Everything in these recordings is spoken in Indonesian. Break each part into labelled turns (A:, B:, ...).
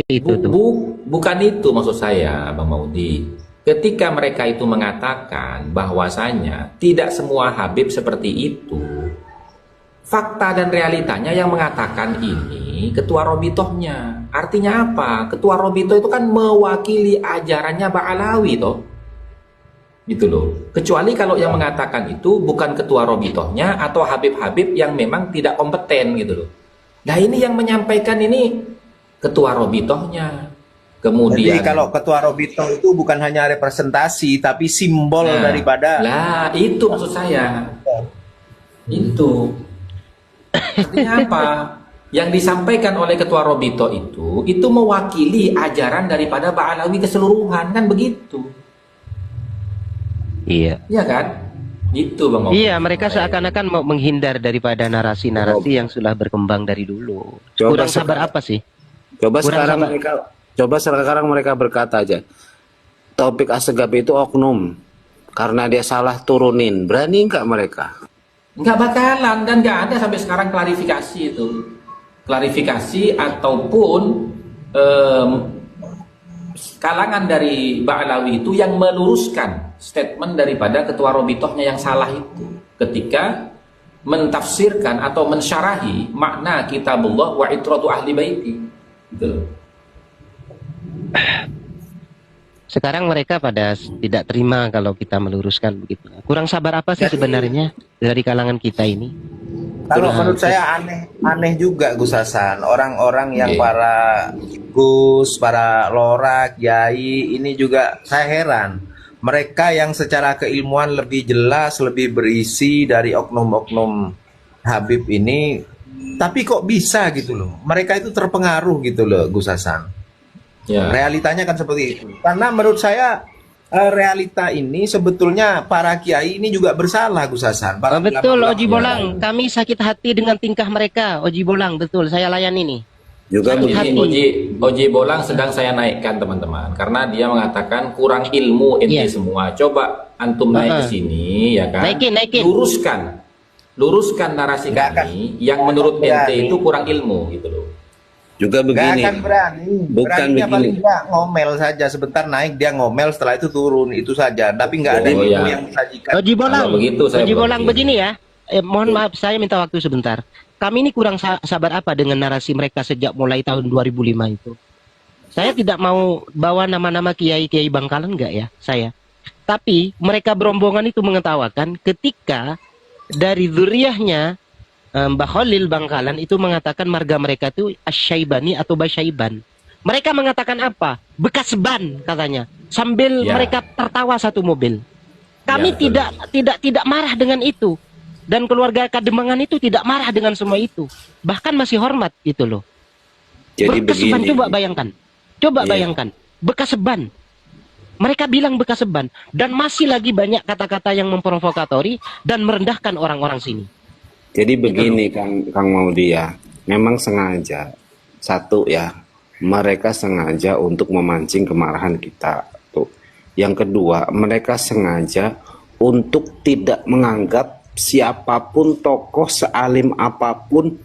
A: itu tuh.
B: Bukan itu maksud saya, Bang Maudi. Ketika mereka itu mengatakan bahwasanya tidak semua Habib seperti itu, fakta dan realitanya yang mengatakan ini ketua Robitohnya. Artinya apa? Ketua Robito itu kan mewakili ajarannya Ba'alawi toh. Gitu loh. Kecuali kalau yang mengatakan itu bukan ketua Robitohnya atau Habib-Habib yang memang tidak kompeten gitu loh. Nah ini yang menyampaikan ini ketua Robitohnya.
C: Jadi
B: Kemudian,
C: kalau ketua Robito itu bukan hanya representasi, tapi simbol
B: nah,
C: daripada.
B: lah itu maksud saya. Itu artinya apa? Yang disampaikan oleh ketua Robito itu mewakili ajaran daripada Ba'alawi keseluruhan kan begitu.
A: Iya.
B: Iya kan? Gitu Bang Maudi.
A: Iya, mereka seakan-akan mau menghindar daripada narasi-narasi yang sudah berkembang dari dulu.
D: Coba
A: Kurang sabar apa sih?
D: Coba
A: Kurang
D: sekarang
A: sabar.
D: mereka sekarang mereka berkata aja, Taufik Assegaf itu oknum karena dia salah turunin. Berani nggak mereka?
B: Nggak bakalan dan nggak ada sampai sekarang klarifikasi itu. Klarifikasi ataupun em, kalangan dari Ba'alawi itu yang meluruskan statement daripada ketua Robitohnya yang salah itu ketika mentafsirkan atau mensyarahi makna kitabullah wa itratu ahli baiti gitu loh.
A: Sekarang mereka pada tidak terima kalau kita meluruskan begitu. Kurang sabar apa sih sebenarnya dari kalangan kita ini?
C: Kalau
A: Kurang-
C: menurut saya aneh juga Gus Hasan, orang-orang yang
B: Iya.
C: para Gus, para Lora, Kiai ini juga saya heran. Mereka yang secara keilmuan lebih jelas, lebih berisi dari oknum-oknum Habib ini, tapi kok bisa gitu loh? Mereka itu terpengaruh gitu loh, Gus Hasan.
B: Ya.
C: Realitanya kan seperti itu. Karena menurut saya realita ini sebetulnya para kiai ini juga bersalah Gus Hasan. Para
A: Betul,
C: ulama-ulama.
A: Oji Bolang. Kami sakit hati dengan tingkah mereka. Oji Bolang, betul. Saya layani nih.
D: Juga
A: Sakit
B: Ini
A: hati.
B: Oji Bolang sedang saya naikkan teman-teman karena dia mengatakan kurang ilmu ente
A: Iya.
B: semua. Coba antum naik ke sini ya kan.
A: Naikin.
B: Luruskan narasi
C: Nggak akan-
B: kami yang menurut
C: nggak
B: ente
C: berani.
B: itu kurang ilmu gitu loh.
D: juga
C: Gak
D: begini.
C: akan berani.
D: Bukan
C: Beraninya
D: begini.
C: paling dia ngomel saja sebentar naik dia ngomel setelah itu turun itu saja. Tapi nggak ada
B: Oh,
C: ilmu
B: ya.
C: yang disajikan.
A: Oji Bolang.
B: Kalau begitu saya
A: Oji
B: belum
A: Bolang
B: begini.
A: begini ya. Mohon maaf, saya minta waktu sebentar. Kami ini kurang sabar apa dengan narasi mereka sejak mulai tahun 2005 itu. Saya tidak mau bawa nama-nama kiai-kiai Bangkalan enggak ya, saya. Tapi mereka berombongan itu mengetawakan ketika dari zuriyahnya Mbah Khalil Bangkalan itu mengatakan marga mereka itu Asyaibani atau Basyaiban. Mereka mengatakan apa? Bekas ban katanya. Sambil
B: Ya.
A: mereka tertawa satu mobil. Kami
B: Ya, betul.
A: tidak marah dengan itu. Dan keluarga Kademangan itu tidak marah dengan semua itu. Bahkan masih hormat gitu loh.
D: Jadi
A: Bekas ban,
D: begini.
A: coba bayangkan. Coba
D: Iya.
A: bayangkan. Bekas ban. Mereka bilang bekas ban. Dan masih lagi banyak kata-kata yang memprovokatori dan merendahkan orang-orang sini.
D: Jadi begini Kang Maudi ya, memang sengaja satu ya, mereka sengaja untuk memancing kemarahan kita. Tuh. Yang kedua, mereka sengaja untuk tidak menganggap siapapun tokoh sealim apapun,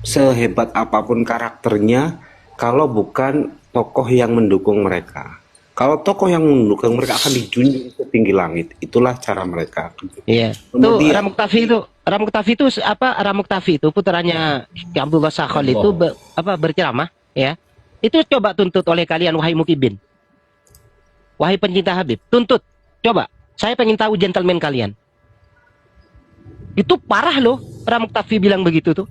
D: sehebat apapun karakternya, kalau bukan tokoh yang mendukung mereka. Kalau tokoh yang mendukung mereka akan dijunjung setinggi langit. Itulah cara mereka.
A: Iya. Tuh
D: Kemudian-
A: Ramuktafi itu apa? Ramuktafi itu putranya Ki Abdullah Sakhol itu berceramah ya. Itu coba tuntut oleh kalian wahai Mukibin. Wahai pencinta Habib, tuntut. Coba. Saya pengen tahu gentleman kalian. Itu parah loh Ramuktafi bilang begitu tuh.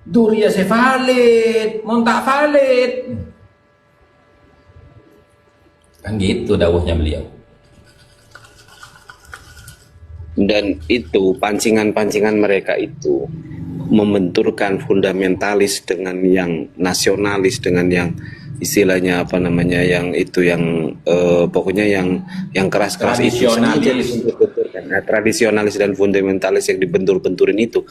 B: Duria saya valid, mau tak valid. Kan gitu dawuhnya beliau.
D: Dan itu pancingan-pancingan mereka itu membenturkan fundamentalis dengan yang nasionalis, dengan yang istilahnya apa namanya, yang itu yang pokoknya yang keras-keras itu sengaja
B: Tradisionalis.
D: dibentur-benturkan. Nah, tradisionalis dan fundamentalis yang dibentur-benturin itu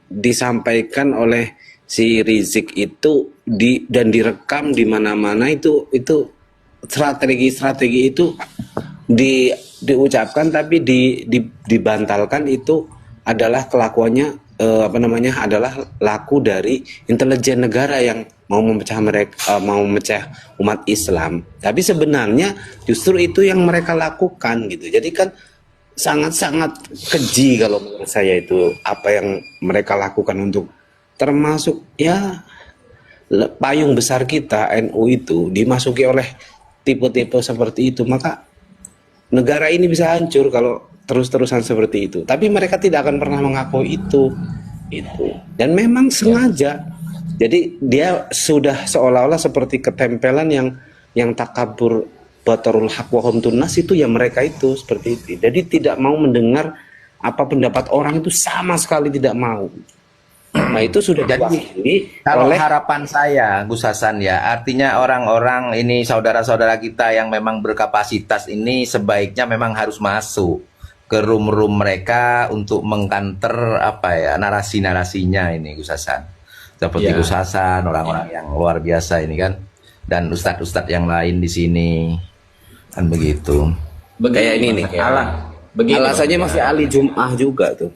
D: disampaikan oleh si Rizik itu dan direkam di mana-mana, itu strategi itu diucapkan, tapi dibantalkan itu adalah kelakuannya apa namanya, adalah laku dari intelijen negara yang mau memecah mau memecah umat Islam. Tapi sebenarnya justru itu yang mereka lakukan gitu. Jadi kan sangat-sangat keji kalau menurut saya itu apa yang mereka lakukan, untuk termasuk ya payung besar kita NU itu dimasuki oleh tipe-tipe seperti itu. Maka negara ini bisa hancur kalau terus-terusan seperti itu. Tapi mereka tidak akan pernah mengakui itu. Dan memang sengaja. Jadi dia sudah seolah-olah seperti ketempelan yang takabur batarul haq wa hum tunnas, itu ya mereka itu seperti itu. Jadi tidak mau mendengar apa pendapat orang, itu sama sekali tidak mau. Nah itu sudah
C: Jadi kalau harapan saya, Gus Hasan ya, artinya orang-orang ini saudara-saudara kita yang memang berkapasitas ini sebaiknya memang harus masuk ke room-room mereka untuk mengkanter apa ya narasi-narasinya ini, Gus Hasan. Seperti Gus Hasan, orang-orang yang luar biasa ini kan, dan ustadz-ustadz yang lain di sini kan begitu.
D: Kayak ini nih, alasannya masih Ali Jum'ah juga tuh.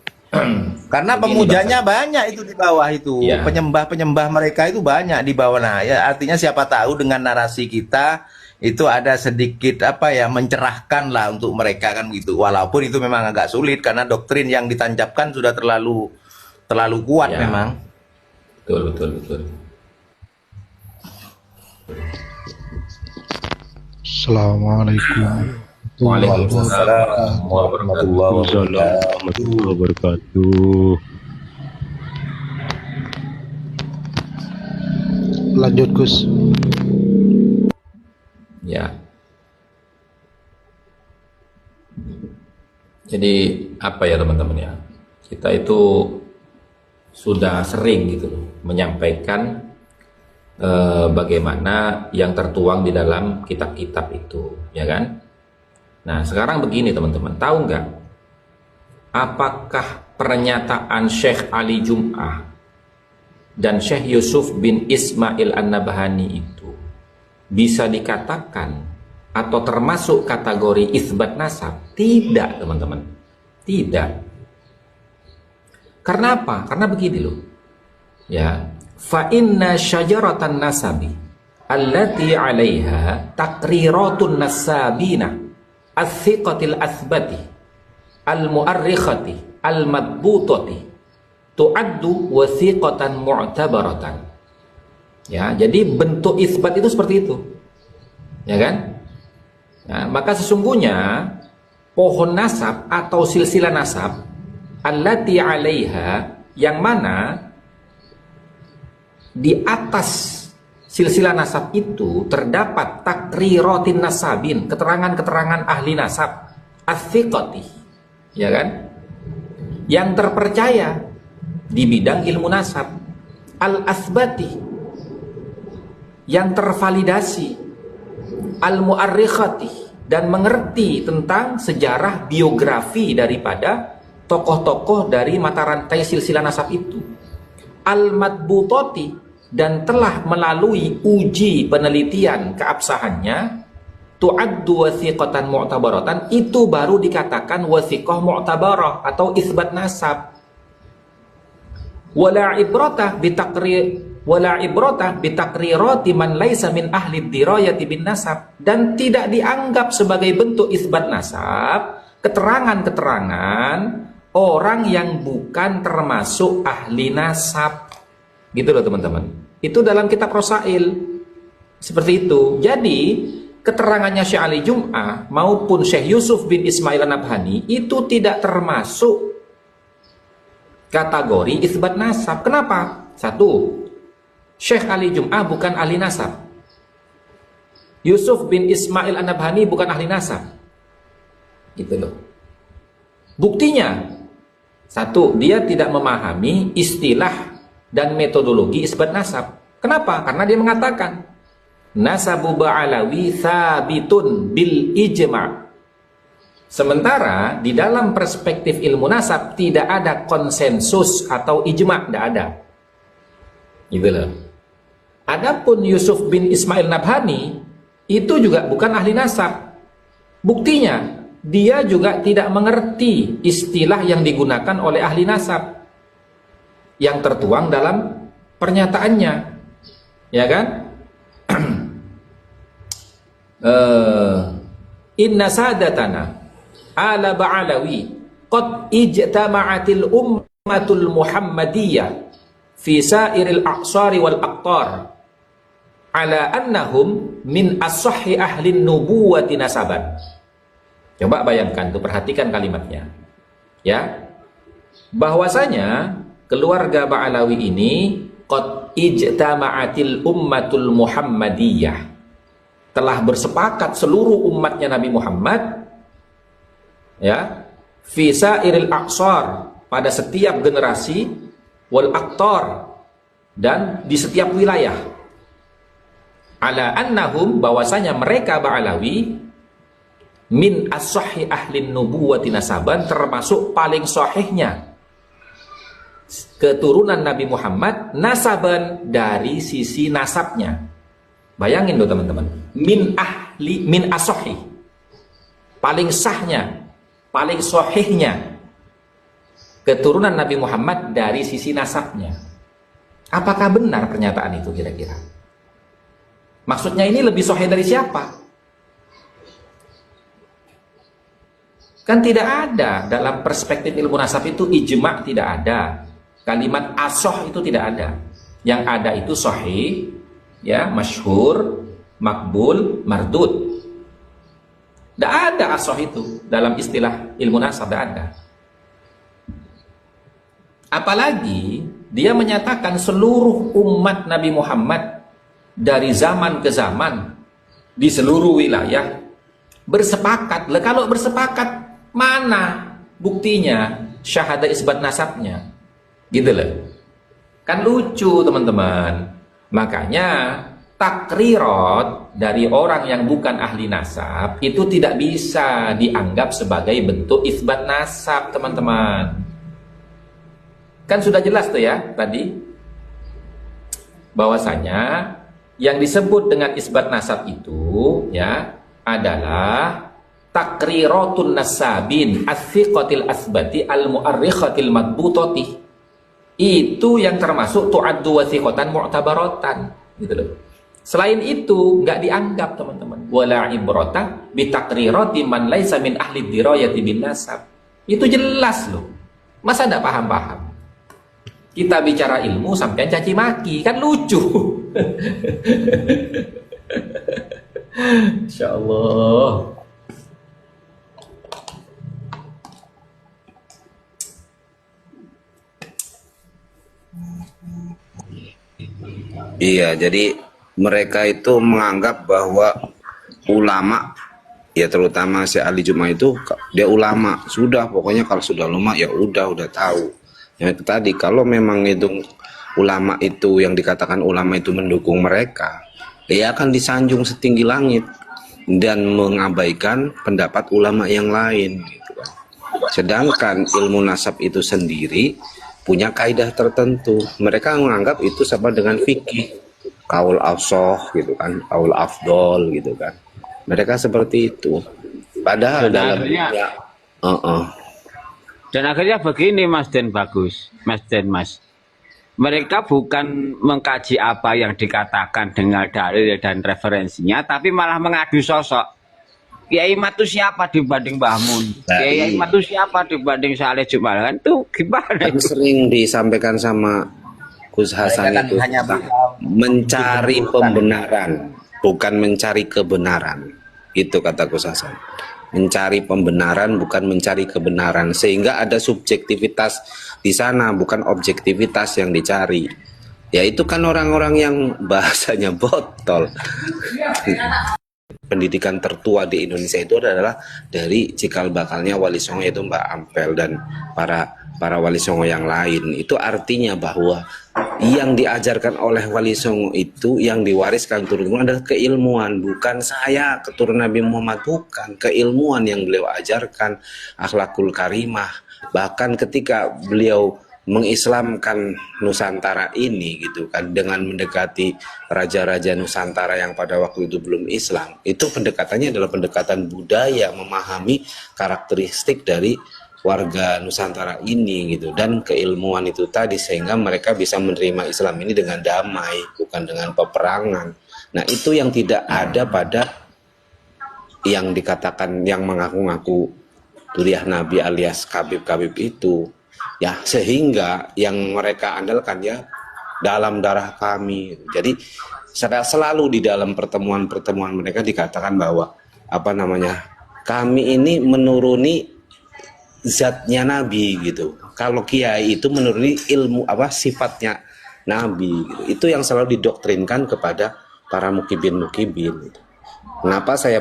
C: Karena pemujanya banyak itu di bawah itu, penyembah-penyembah mereka itu banyak di bawah. Nah, ya artinya siapa tahu dengan narasi kita itu ada sedikit apa ya mencerahkan lah untuk mereka kan gitu. Walaupun itu memang agak sulit karena doktrin yang ditancapkan sudah terlalu kuat memang.
B: Betul.
E: Assalamualaikum.
C: Waalaikumsalam warahmatullahi
E: wabarakatuh. Lanjut Gus.
B: Ya. Jadi apa ya teman-teman ya, kita itu sudah sering gitu loh menyampaikan bagaimana yang tertuang di dalam kitab-kitab itu, ya kan? Nah sekarang begini teman-teman, tahu nggak apakah pernyataan Syekh Ali Jum'ah dan Syekh Yusuf bin Ismail An-Nabhani itu bisa dikatakan atau termasuk kategori isbat nasab? Tidak teman-teman, tidak. Karena apa? Karena begini loh ya, fa inna syajaratan nasabi allati 'alaiha taqriratun nasabina as-siqatil asbati al-mu'arrikhati al-madbutati tu'addu wasiqatan mu'tabaratan. Ya, jadi bentuk isbat itu seperti itu. Ya kan? Nah, maka sesungguhnya pohon nasab atau silsilah nasab allati 'alaiha, yang mana di atas silsilah nasab itu terdapat takriratin nasabin, keterangan-keterangan ahli nasab, as-siqati, ya kan? Yang terpercaya di bidang ilmu nasab, al-asbati, yang tervalidasi, al-mu'arrikhati, dan mengerti tentang sejarah biografi daripada tokoh-tokoh dari mata rantai silsilah nasab itu, al-madbutati, dan telah melalui uji penelitian keabsahannya, tu'addu wasiqatan mu'tabaratan, itu baru dikatakan wasiqah mu'tabarah atau isbat nasab. Wala ibratah bitaqrirati man laisa min ahli dirayati bin nasab, dan tidak dianggap sebagai bentuk isbat nasab keterangan-keterangan orang yang bukan termasuk ahli nasab. Gitu loh teman-teman. Itu dalam kitab Rosail seperti itu. Jadi keterangannya Syekh Ali Jum'ah maupun Syekh Yusuf bin Ismail An-Nabhani itu tidak termasuk kategori isbat nasab. Kenapa? Satu, Syekh Ali Jum'ah bukan ahli nasab. Yusuf bin Ismail An-Nabhani bukan ahli nasab. Gitu loh. Buktinya, satu, dia tidak memahami istilah dan metodologi isbat nasab. Kenapa? Karena dia mengatakan nasabu ba'alawi thabitun bil ijma'. Sementara di dalam perspektif ilmu nasab tidak ada konsensus atau ijma', tidak ada. Gitu loh. Adapun Yusuf bin Ismail Nabhani itu juga bukan ahli nasab. Buktinya dia juga tidak mengerti istilah yang digunakan oleh ahli nasab. yang tertuang dalam pernyataannya, ya kan? Inna sadatana ala ba'alawi qad ijtama'atil ummatul muhammadiyah fi sairil a'sari wal aqtar ala annahum min as-sahhi ahlin nubuwati nasaban. Coba bayangkan tuh, perhatikan kalimatnya. Ya. Bahwasanya keluarga Ba'alawi ini qad ijtama'atil ummatul muhammadiyah, telah bersepakat seluruh umatnya Nabi Muhammad, ya, fi sairil aqsar, pada setiap generasi, wal aqtar, dan di setiap wilayah, ala annahum, bahwasanya mereka Ba'alawi, min as-sahih ahlin nubuwati nasaban, termasuk paling sahihnya keturunan Nabi Muhammad, nasaban, dari sisi nasabnya. Bayangin loh teman-teman, min as-sahih, paling sahnya, paling sahihnya keturunan Nabi Muhammad dari sisi nasabnya. Apakah benar pernyataan itu kira-kira? Maksudnya ini lebih sahih dari siapa? Kan tidak ada dalam perspektif ilmu nasab itu, ijma' tidak ada, kalimat as-sah itu tidak ada. Yang ada itu sahih, ya, masyhur, makbul, mardud. Tidak ada as-sah itu dalam istilah ilmu nasab, tidak ada. Apalagi dia menyatakan seluruh umat Nabi Muhammad dari zaman ke zaman di seluruh wilayah bersepakat. Lah kalau bersepakat, mana buktinya, syahadah isbat nasabnya? Gitu loh. Kan lucu teman-teman. Makanya takrirat dari orang yang bukan ahli nasab itu tidak bisa dianggap sebagai bentuk isbat nasab, teman-teman. Kan sudah jelas tuh ya tadi, bahwasanya yang disebut dengan isbat nasab itu, ya, adalah takriratun nasabin as-siqatil asbati al-mu'arrikhatil madbutati. Itu yang termasuk tu'addu wasiqatan mu'tabaratan, gitu loh. Selain itu nggak dianggap, teman-teman. Wala ibrata bi takrirati man laisa min ahli dirayati bin nasab. Itu jelas loh. Masa enggak paham-paham? Kita bicara ilmu sampai caci maki, kan lucu. Insyaallah.
D: Iya, jadi mereka itu menganggap bahwa ulama, ya terutama si Ali Juma itu, dia ulama. Sudah, pokoknya kalau sudah ulama ya udah tahu. Ya itu tadi, kalau memang itu ulama itu, yang dikatakan ulama itu mendukung mereka, dia akan disanjung setinggi langit dan mengabaikan pendapat ulama yang lain, gitu kan. Sedangkan ilmu nasab itu sendiri punya kaidah tertentu. Mereka menganggap itu sama dengan fikih, kaul afsoh gitu kan, kaul afdol gitu kan. Mereka seperti itu. Padahal
F: Dan
D: dalam
F: akhirnya,
D: dunia,
F: dan akhirnya begini Mas Den Bagus, Mas Den Mas. Mereka bukan mengkaji apa yang dikatakan dengan dalil dan referensinya, tapi malah mengadu sosok. Kiai Mat itu siapa dibanding Mbah Mun? Kiai Mat itu siapa dibanding Saleh Jumal? Kan itu gimana?
D: kan sering disampaikan sama Gus Hasan itu, mencari pembenaran, bukan mencari kebenaran. Itu kata Gus Hasan. Mencari pembenaran bukan mencari kebenaran, sehingga ada subjektivitas di sana, bukan objektivitas yang dicari. Ya itu kan orang-orang yang bahasanya botol. Pendidikan tertua di Indonesia itu adalah dari cikal bakalnya Wali Songo, yaitu Mbak Ampel dan para Wali Songo yang lain. Itu artinya bahwa yang diajarkan oleh Wali Songo itu, yang diwariskan turun adalah keilmuan. Bukan saya keturunan Nabi Muhammad, bukan. Keilmuan yang beliau ajarkan, akhlakul karimah. Bahkan ketika beliau mengislamkan Nusantara ini gitu kan, dengan mendekati raja-raja Nusantara yang pada waktu itu belum Islam, itu pendekatannya adalah pendekatan budaya, memahami karakteristik dari warga Nusantara ini gitu, dan keilmuan itu tadi, sehingga mereka bisa menerima Islam ini dengan damai, bukan dengan peperangan. Nah, itu yang tidak ada pada yang dikatakan yang mengaku-ngaku Suriah Nabi alias Khabib-Khabib itu ya, sehingga yang mereka andalkan ya dalam darah kami. Jadi selalu di dalam pertemuan-pertemuan mereka dikatakan bahwa apa namanya, kami ini menuruni zatnya Nabi gitu. Kalau kiai itu menuruni ilmu apa sifatnya Nabi gitu. Itu yang selalu didoktrinkan kepada para mukibin gitu. Kenapa saya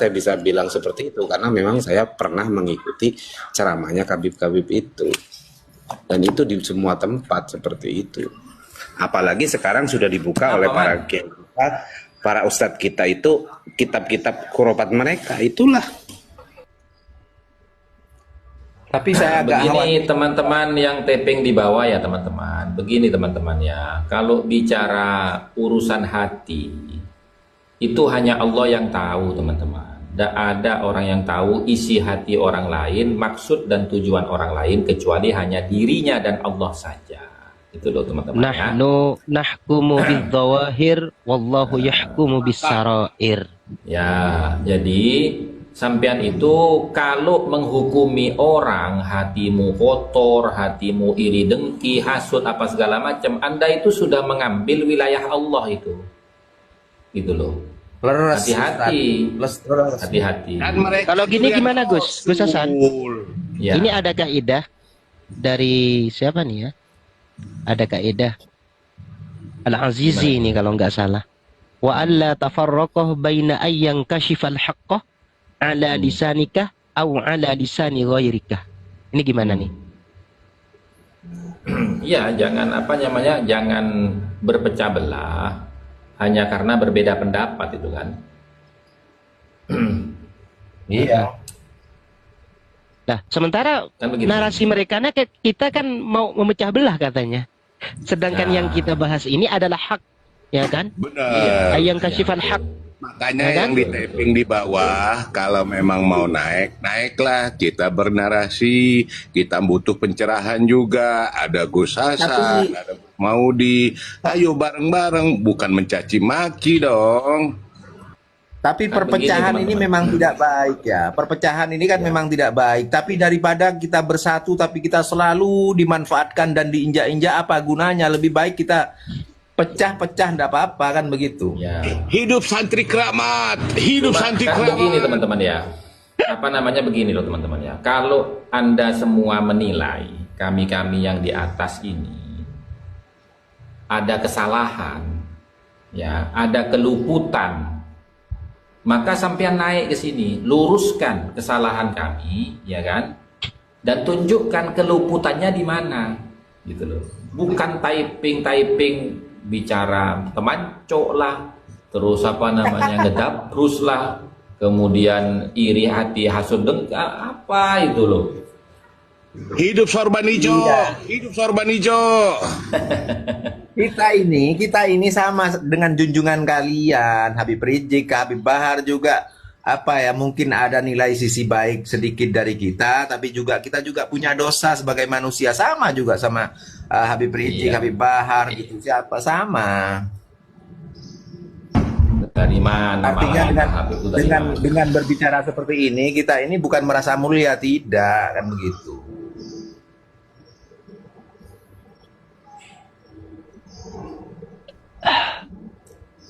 D: bisa bilang seperti itu? Karena memang saya pernah mengikuti ceramahnya Khabib-Khabib itu. Dan itu di semua tempat seperti itu. Apalagi sekarang sudah dibuka oleh para kiai kita, para ustadz kita itu, kitab-kitab khurafat mereka itulah.
C: Tapi saya agak khawatir.
B: Begini teman-teman yang taping di bawah ya teman-teman. Begini teman-teman ya. Kalau bicara urusan hati, itu hanya Allah yang tahu teman-teman. Tidak ada orang yang tahu isi hati orang lain, maksud dan tujuan orang lain, kecuali hanya dirinya dan Allah saja. Itu loh teman-teman ya.
A: Nahnu nahkumu bidzawahir wallahu yahkumu bis-sarair.
B: Ya, jadi sampean itu kalau menghukumi orang, hatimu kotor, hatimu iri dengki, hasut apa segala macam, Anda itu sudah mengambil wilayah Allah itu. Gitu loh. Hati-hati. Hati-hati.
A: Kalau gini gimana Gus Hasan?
B: Ya.
A: Ini ada kaidah dari siapa nih ya? Ada kaidah Al-Azizi ini kalau nggak salah. Wa alla tafarraqah baina ayyan kashifal haqqah ala lisanika au ala lisani ghairika. Ini gimana nih?
B: Ya, jangan berpecah belah hanya karena berbeda pendapat itu kan.
C: Iya.
A: Nah, sementara
B: Kan begitu.
A: narasi mereka kita kan mau memecah belah katanya. Sedangkan
B: Nah.
A: yang kita bahas ini adalah hak, ya kan?
G: Benar.
A: Ayang kasifal hak.
G: Makanya
A: Ya kan?
G: yang di taping di bawah, kalau memang mau naik, naiklah. Kita bernarasi, kita butuh pencerahan juga. Ada Gus Hasan, ada Gus Maudi. Ayo bareng-bareng, bukan mencaci maki dong.
C: Tapi
B: Kan
C: perpecahan
B: begini,
C: ini
B: teman-teman.
C: memang tidak baik ya. Perpecahan ini kan memang tidak baik. Tapi daripada kita bersatu tapi kita selalu dimanfaatkan dan diinjak-injak, apa gunanya? Lebih baik kita pecah-pecah, enggak apa-apa kan begitu.
B: Ya.
G: Hidup santri keramat, hidup santri
B: Kan begini
G: keramat.
B: teman-teman ya. Apa namanya begini loh teman-teman ya. Kalau Anda semua menilai kami-kami yang di atas ini ada kesalahan, ya, ada keluputan, maka sampean naik ke sini, luruskan kesalahan kami, ya kan? Dan tunjukkan keluputannya di mana, gitu loh. Bukan typing bicara temancok lah, terus apa namanya ngedaprus lah, kemudian iri hati hasud dengki, apa itu loh.
G: Hidup sorban hijau,
C: Iya.
G: hidup sorban hijau.
C: Kita ini sama dengan junjungan kalian, Habib Rizik, Habib Bahar juga apa ya, mungkin ada nilai sisi baik sedikit dari kita, tapi juga kita juga punya dosa sebagai manusia, sama juga sama Habib Rizik,
B: Iya.
C: Habib Bahar gitu, siapa sama.
B: Dari mana
C: Artinya
B: malah Habib itu dari mana?
C: dengan berbicara seperti ini, kita ini bukan merasa mulia, tidak kan begitu.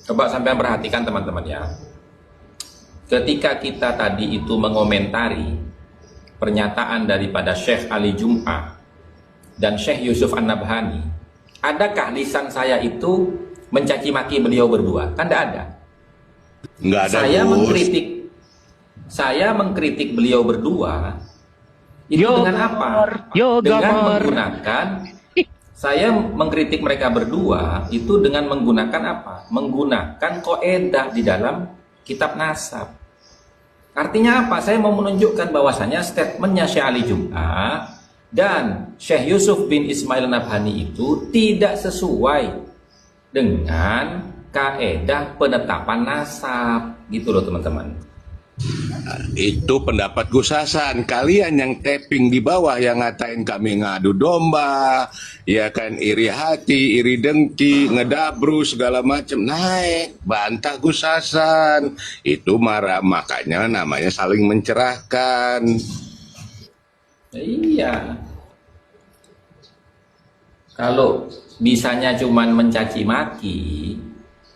B: Coba sampean perhatikan teman-teman ya. Ketika kita tadi itu mengomentari pernyataan daripada Syekh Ali Jum'ah dan Syekh Yusuf An-Nabhani, adakah lisan saya itu mencaci maki beliau berdua? Kan tidak ada.
G: Nggak ada Gus.
B: Saya mengkritik beliau berdua itu
A: Yo,
B: dengan apa?
A: yo,
B: Dengan
A: gamor.
B: menggunakan saya mengkritik mereka berdua itu dengan menggunakan apa? Menggunakan qaedah di dalam kitab nasab. Artinya apa? Saya mau menunjukkan bahwasanya statementnya Syekh Ali Jum'ah dan Syekh Yusuf bin Ismail Nabhani itu tidak sesuai dengan kaedah penetapan nasab, gitu loh teman-teman.
G: Itu pendapat Gus Hasan. Kalian yang tapping di bawah yang ngatain kami ngadu domba, ya kan, iri hati, iri dengki, ngedabru segala macam. Naik, bantah Gus Hasan. Itu marah, makanya namanya saling mencerahkan.
B: Iya. Kalau bisanya cuman mencaci maki,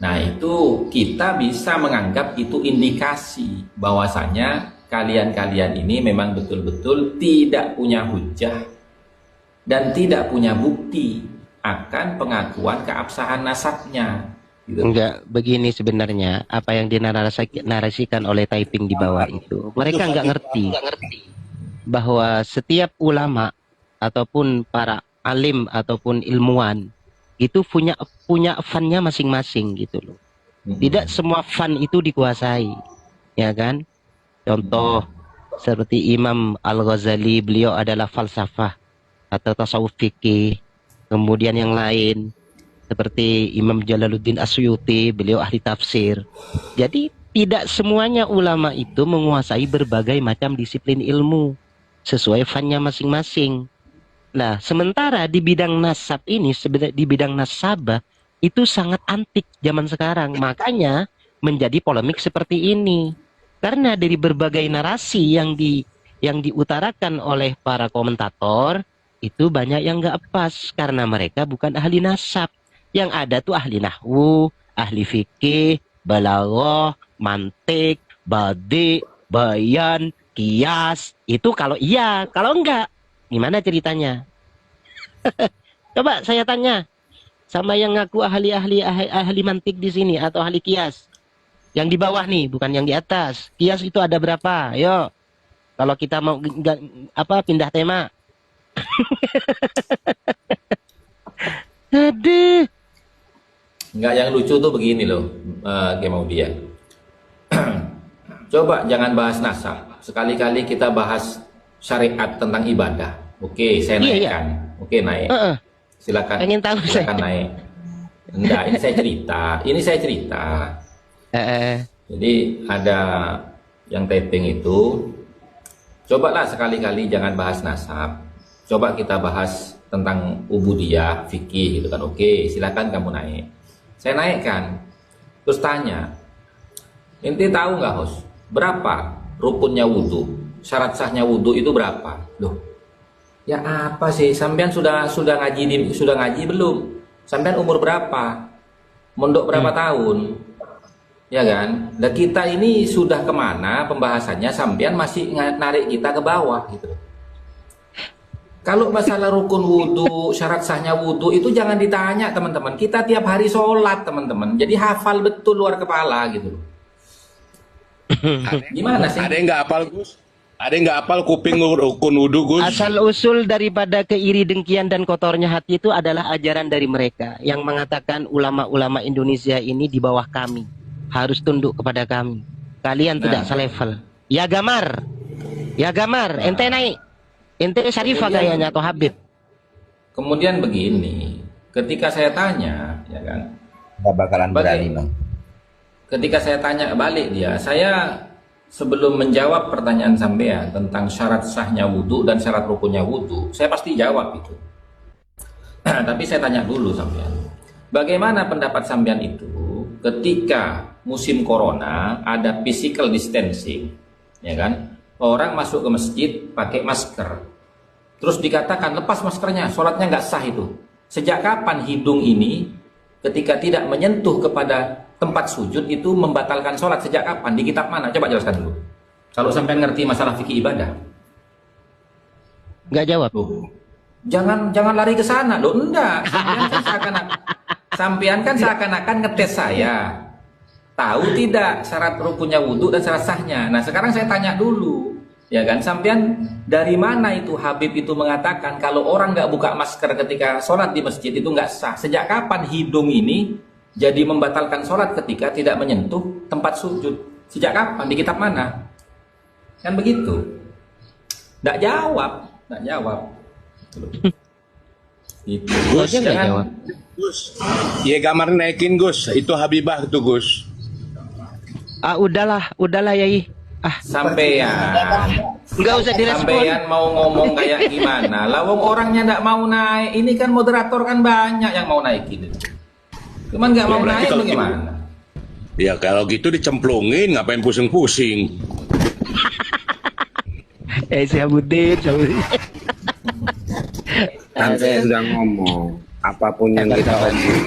B: nah itu kita bisa menganggap itu indikasi bahwasanya kalian-kalian ini memang betul-betul tidak punya hujah dan tidak punya bukti akan pengakuan keabsahan nasabnya. Gitu.
A: Enggak, begini sebenarnya apa yang dinarasikan oleh typing di bawah itu. Mereka enggak ngerti bahwa setiap ulama ataupun para alim ataupun ilmuwan itu punya funnya masing-masing gitu loh. Tidak semua fun itu dikuasai, ya kan? Contoh seperti Imam Al-Ghazali, beliau adalah falsafah atau tasawuf fikih. Kemudian yang lain seperti Imam Jalaluddin Asyuti, beliau ahli tafsir. Jadi tidak semuanya ulama itu menguasai berbagai macam disiplin ilmu sesuai funnya masing-masing. Nah, sementara di bidang nasab ini, di bidang nasabah, itu sangat antik zaman sekarang. Makanya menjadi polemik seperti ini. Karena dari berbagai narasi yang diutarakan oleh para komentator, itu banyak yang nggak pas. Karena mereka bukan ahli nasab. Yang ada tuh ahli nahwu, ahli fikih, balaghah, mantik, badi, bayan, kias. Itu kalau iya, kalau enggak. Gimana ceritanya? Coba saya tanya sama yang ngaku ahli mantik di sini atau ahli kias. Yang di bawah nih, bukan yang di atas. Kias itu ada berapa? Yo. Kalau kita mau pindah tema. Aduh.
B: Enggak, yang lucu tuh begini loh, dia. Coba jangan bahas nasab. Sekali-kali kita bahas syariat tentang ibadah. Oke, saya naikkan. Iya. Oke, naik. Silakan.
A: Pengen tahu
B: silakan
A: saya.
B: Naik. Enggak, ini saya cerita. Jadi ada yang taping itu. Cobalah sekali-kali jangan bahas nasab. Coba kita bahas tentang ubudiyah, fikih gitu kan. Oke, silakan kamu naik. Saya naikkan. Terus tanya. Ente tahu nggak, host? Berapa rukunnya wudhu? Syarat sahnya wudhu itu berapa? Loh, ya apa sih? Sampean sudah ngaji belum? Sampean umur berapa? Mondok berapa tahun? Ya kan? Dan kita ini sudah kemana pembahasannya? Sampean masih narik kita ke bawah gitu. Kalau masalah rukun wudhu, syarat sahnya wudhu itu jangan ditanya teman-teman. Kita tiap hari sholat teman-teman. Jadi hafal betul luar kepala gitu. Gimana sih?
G: Ada yang nggak hafal, Gus? Ada yang nggak hafal kuping rukun wudhu, Gus?
A: Asal usul daripada keiri dengkian dan kotornya hati itu adalah ajaran dari mereka yang mengatakan ulama-ulama Indonesia ini di bawah kami, harus tunduk kepada kami. Kalian tidak selevel. Ya gamar, ente naik, ente Syarifah kayaknya atau Habib.
B: Kemudian begini, ketika saya tanya, ya kan?
C: Nggak bakalan berani, Bang.
B: Ketika saya tanya balik dia, saya sebelum menjawab pertanyaan sampean tentang syarat sahnya wudhu dan syarat rukunnya wudhu, saya pasti jawab itu. Tapi saya tanya dulu sampean, bagaimana pendapat sampean itu ketika musim corona ada physical distancing, ya kan? Orang masuk ke masjid pakai masker, terus dikatakan lepas maskernya, sholatnya nggak sah itu. Sejak kapan hidung ini ketika tidak menyentuh kepada tempat sujud itu membatalkan sholat? Sejak kapan? Di kitab mana? Coba jelaskan dulu. Kalau sampean ngerti masalah fikih ibadah.
A: Nggak jawab.
B: Jangan lari ke sana loh. Enggak. Sampean kan seakan-akan ngetes saya. Tahu tidak syarat rukunnya wudhu dan syarat sahnya. Nah sekarang saya tanya dulu. Ya kan, sampean dari mana itu Habib itu mengatakan kalau orang nggak buka masker ketika sholat di masjid itu nggak sah? Sejak kapan hidung ini jadi membatalkan sholat ketika tidak menyentuh tempat sujud? Sejak kapan? Di kitab mana? Kan begitu. Nggak jawab. Gitu.
G: Gus,
A: Jangan.
G: Gus, ya gambar naikin Gus. Itu Habibah tuh Gus.
A: Udahlah Yai.
B: Sampean,
A: Nggak usah direspon.
B: sampean mau ngomong kayak gimana? Lawang orangnya nggak mau naik. Ini kan moderator kan banyak yang mau naik gitu. Cuman nggak mau
G: berarti
B: naik
G: kalau
B: bagaimana?
G: Ya kalau gitu dicemplungin, ngapain pusing-pusing?
A: Sabutin.
D: Kan saya sudah ngomong, apapun yang kita omongin,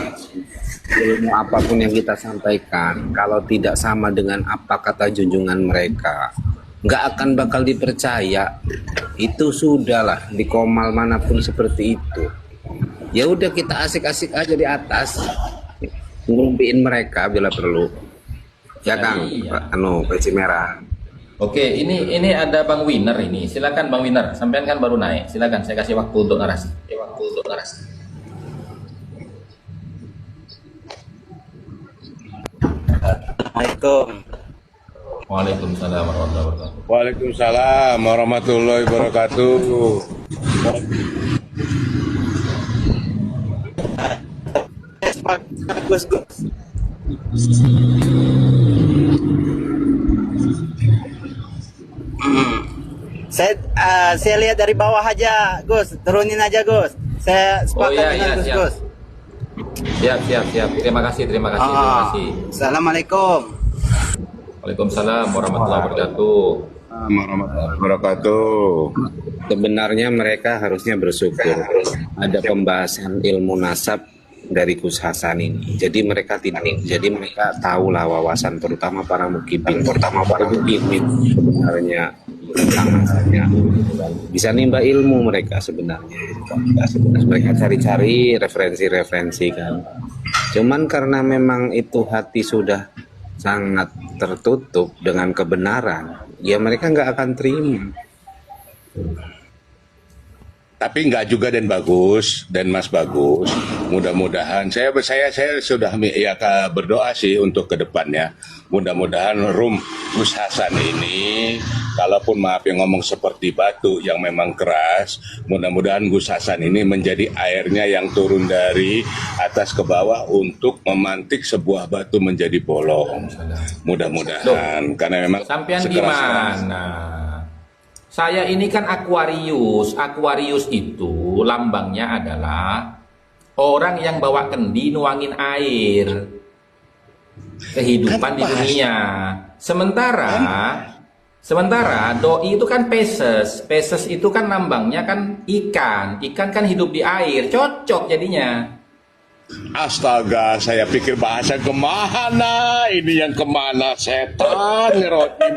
D: ilmu apapun yang kita sampaikan, kalau tidak sama dengan apa kata junjungan mereka, nggak akan bakal dipercaya. Itu sudahlah, di komal manapun seperti itu. Ya udah, kita asik-asik aja di atas, ngumpiin mereka bila perlu. Ya Kang,
B: Iya.
D: peci merah.
B: Oke, ini ada Bang Winner ini. Silakan Bang Winner. Sampean kan baru naik. Silakan, saya kasih waktu untuk narasi.
H: Assalamualaikum.
B: Waalaikumsalam warahmatullahi wabarakatuh.
G: Waalaikumsalam warahmatullahi wabarakatuh.
H: Gus. Saya lihat dari bawah aja, Gus. Turunin aja, Gus. Saya sepakat dengan Gus,
B: siap.
H: Gus.
B: Siap. Terima kasih.
H: Assalamualaikum.
B: Waalaikumsalam warahmatullahi wabarakatuh.
G: Warahmatullahi wabarakatuh.
D: Sebenarnya mereka harusnya bersyukur ada pembahasan ilmu nasab dari Gus Hasan ini. Jadi mereka tahulah wawasan, terutama para mukibin sebenarnya tentangnya, bisa nimba ilmu mereka sebenarnya. Mereka cari-cari referensi kan. Cuman karena memang itu hati sudah sangat tertutup dengan kebenaran, ya mereka nggak akan terima.
G: Tapi nggak juga dan bagus dan Mas Bagus. Mudah-mudahan saya sudah ya berdoa sih untuk kedepannya. Mudah-mudahan room Gus Hasan ini, kalaupun maaf yang ngomong seperti batu yang memang keras, mudah-mudahan Gus Hasan ini menjadi airnya yang turun dari atas ke bawah untuk memantik sebuah batu menjadi bolong. Mudah-mudahan karena memang
B: Sampean
G: sekeras-keras.
B: gimana? Saya ini kan Aquarius. Aquarius itu lambangnya adalah orang yang bawa kendi nuangin air. Kehidupan di dunia. Sementara doi itu kan Pisces. Pisces itu kan lambangnya kan ikan. Ikan kan hidup di air. Cocok jadinya.
G: Astaga, saya pikir bahasa kemana? Ini yang kemana? Setan ngerotin.